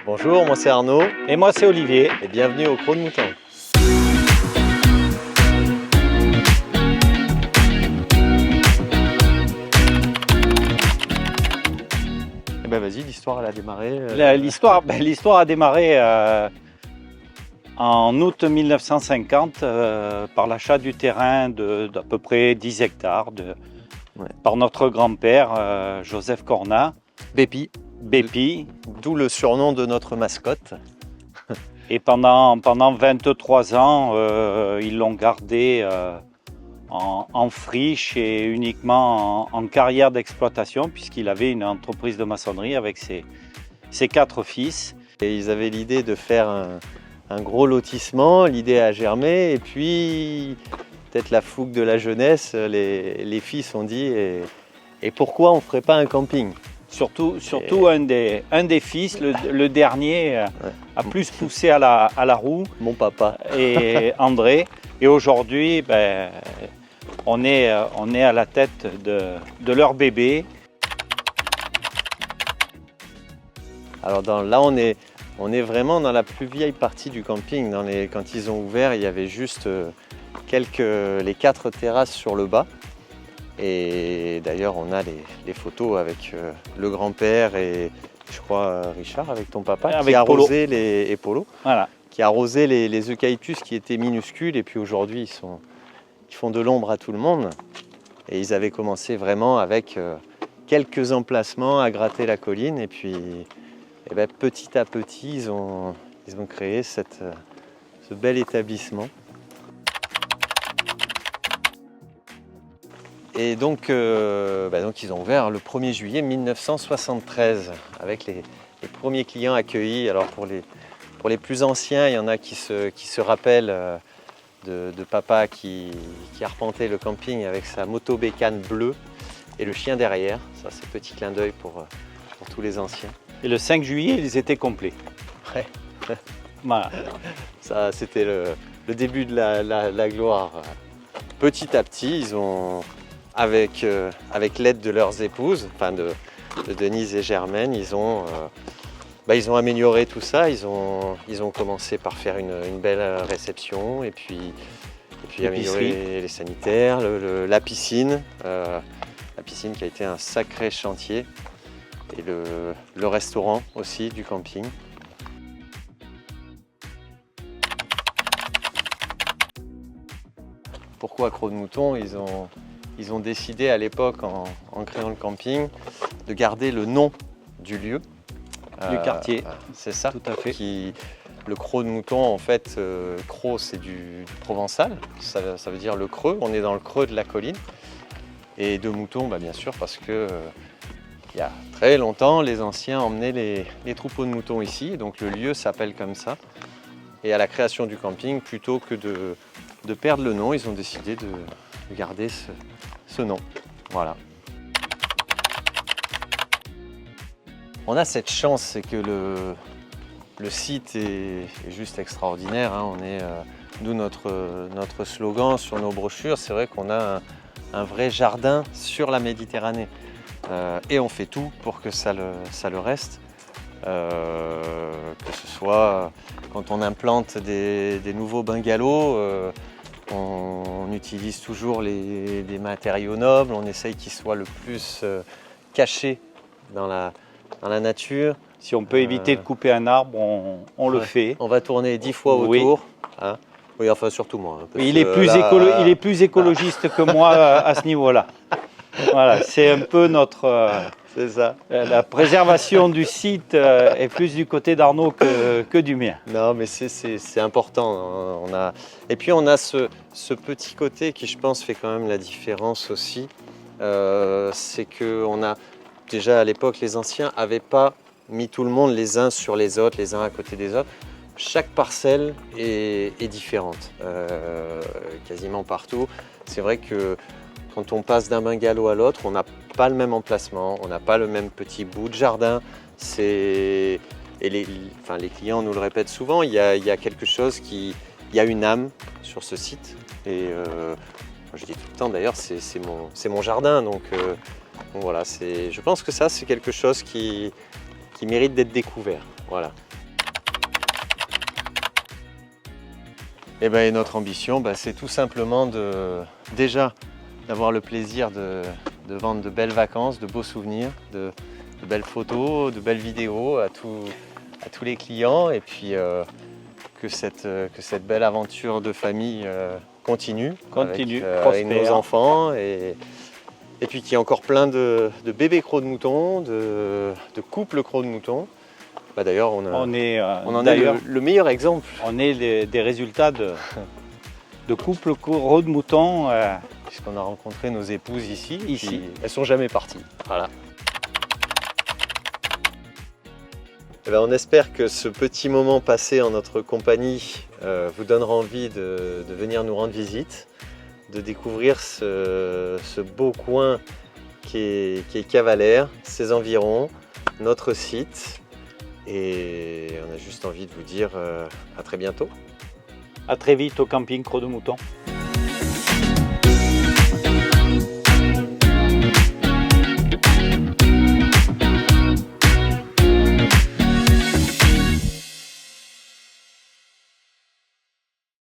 Bonjour, moi c'est Arnaud Et moi c'est Olivier. et bienvenue au Croc de Mouton. Eh ben vas-y, l'histoire elle a démarré. L'histoire a démarré en août 1950 par l'achat du terrain d'à peu près 10 hectares par notre grand-père Joseph Cornat, Bépi, Bépi. d'où le surnom de notre mascotte. Et pendant 23 ans, ils l'ont gardé en friche et uniquement en carrière d'exploitation, puisqu'il avait une entreprise de maçonnerie avec ses 4 fils. Et ils avaient l'idée de faire un gros lotissement, l'idée a germé et puis peut-être la fougue de la jeunesse, les fils ont dit et pourquoi on ne ferait pas un camping ? Surtout un des fils, le dernier, a plus poussé à la roue, Mon papa. et André. Et aujourd'hui, on est à la tête de leur bébé. Alors là on est vraiment dans la plus vieille partie du camping. Quand ils ont ouvert, il y avait juste les 4 terrasses sur le bas. Et d'ailleurs, on a les photos avec le grand-père et je crois Richard avec ton papa Avec qui Polo. arrosait Polo, Voilà. qui arrosait les eucalyptus qui étaient minuscules. Et puis aujourd'hui, ils font de l'ombre à tout le monde. Et ils avaient commencé vraiment avec quelques emplacements à gratter la colline. Et puis, petit à petit, ils ont créé ce bel établissement. Et donc ils ont ouvert le 1er juillet 1973 avec les premiers clients accueillis. Alors pour les plus anciens, il y en a qui se rappellent de papa qui arpentait le camping avec sa moto bécane bleue et le chien derrière. Ça, c'est petit clin d'œil pour tous les anciens. Et le 5 juillet, ils étaient complets. Ouais. Voilà. Ça, c'était le début de la gloire. Petit à petit, ils ont, avec l'aide de leurs épouses, enfin de Denise et Germaine, ils ont amélioré tout ça. Ils ont commencé par faire une belle réception et puis améliorer les sanitaires, la piscine qui a été un sacré chantier et le restaurant aussi du camping. Pourquoi Croc de Mouton ? Ils ont décidé à l'époque, en créant le camping, de garder le nom du lieu. Du quartier. C'est ça. Tout à fait. Le Croc de Mouton, en fait, Croc c'est du provençal, ça veut dire le creux, on est dans le creux de la colline. Et de mouton, bien sûr, parce que il y a très longtemps, les anciens emmenaient les troupeaux de moutons ici, donc le lieu s'appelle comme ça. Et à la création du camping, plutôt que de perdre le nom, ils ont décidé de garder ce nom. Voilà. On a cette chance, c'est que le site est juste extraordinaire. On est, d'où notre slogan sur nos brochures, c'est vrai qu'on a un vrai jardin sur la Méditerranée. Et on fait tout pour que ça le reste. Que ce soit quand on implante des nouveaux bungalows, on utilise toujours des matériaux nobles, on essaye qu'ils soient le plus cachés dans la nature. Si on peut éviter de couper un arbre, on le fait. On va tourner 10 fois Oui. autour. Hein. Oui, enfin surtout moi. Parce Il est que il est plus écologiste que moi à ce niveau-là. Voilà, c'est un peu c'est ça. la préservation du site est plus du côté d'Arnaud que du mien. Non, mais c'est important. Et puis on a ce petit côté qui, je pense, fait quand même la différence aussi. C'est qu'on a déjà à l'époque, les anciens n'avaient pas mis tout le monde les uns sur les autres, les uns à côté des autres. Chaque parcelle est différente, quasiment partout. C'est vrai que quand on passe d'un bungalow à l'autre, on n'a pas le même emplacement, on n'a pas le même petit bout de jardin. Et les clients nous le répètent souvent, il y a quelque chose il y a une âme sur ce site. Et je dis tout le temps d'ailleurs, c'est mon jardin. Donc voilà, je pense que ça, c'est quelque chose qui mérite d'être découvert. Voilà. Et ben, et notre ambition, c'est tout simplement déjà d'avoir le plaisir de vendre de belles vacances, de beaux souvenirs, de belles photos, de belles vidéos à tous les clients, et puis que cette belle aventure de famille continue avec nos enfants, et puis qu'il y ait encore plein de bébés crocs de mouton, de couples crocs de mouton. D'ailleurs, on en est le meilleur exemple. On est des résultats de couples crocs de mouton. Puisqu'on a rencontré nos épouses ici. Elles sont jamais parties. Voilà. On espère que ce petit moment passé en notre compagnie vous donnera envie de venir nous rendre visite, de découvrir ce beau coin qui est Cavalère, ses environs, notre site. Et on a juste envie de vous dire à très bientôt. À très vite au camping Crocs de Mouton.